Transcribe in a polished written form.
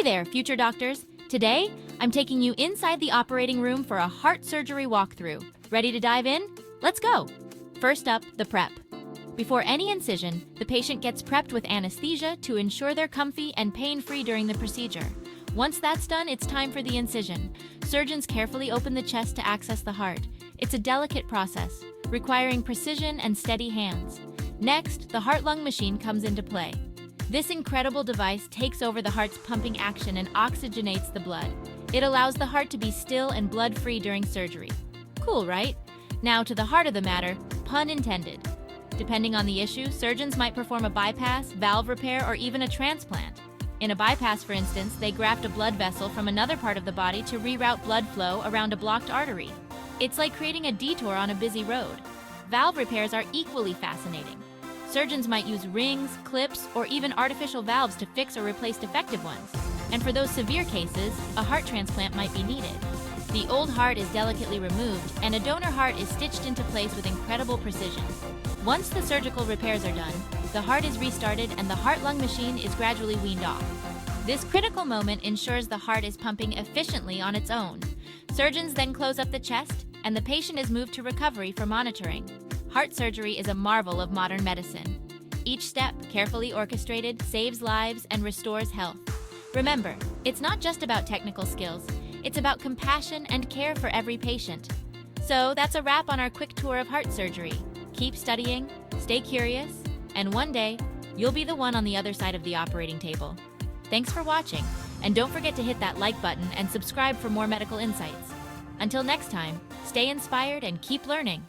there, future doctors! Today, I'm taking you inside the operating room for a heart surgery walkthrough. Ready to dive in? Let's go! First up, the prep. Before any incision, the patient gets prepped with anesthesia to ensure they're comfy and pain-free during the procedure. Once that's done, it's time for the incision. Surgeons carefully open the chest to access the heart. It's a delicate process, requiring precision and steady hands. Next, the heart-lung machine comes into play. This incredible device takes over the heart's pumping action and oxygenates the blood. It allows the heart to be still and blood-free during surgery. Cool, right? Now to the heart of the matter, pun intended. Depending on the issue, surgeons might perform a bypass, valve repair, or even a transplant. In a bypass, for instance, they graft a blood vessel from another part of the body to reroute blood flow around a blocked artery. It's like creating a detour on a busy road. Valve repairs are equally fascinating. Surgeons might use rings, clips, or even artificial valves to fix or replace defective ones. And for those severe cases, a heart transplant might be needed. The old heart is delicately removed, and a donor heart is stitched into place with incredible precision. Once the surgical repairs are done, the heart is restarted and the heart-lung machine is gradually weaned off. This critical moment ensures the heart is pumping efficiently on its own. Surgeons then close up the chest, and the patient is moved to recovery for monitoring. Heart surgery is a marvel of modern medicine. Each step, carefully orchestrated, saves lives and restores health. Remember, it's not just about technical skills, it's about compassion and care for every patient. So that's a wrap on our quick tour of heart surgery. Keep studying, stay curious, and one day, you'll be the one on the other side of the operating table. Thanks for watching, and don't forget to hit that like button and subscribe for more medical insights. Until next time, stay inspired and keep learning.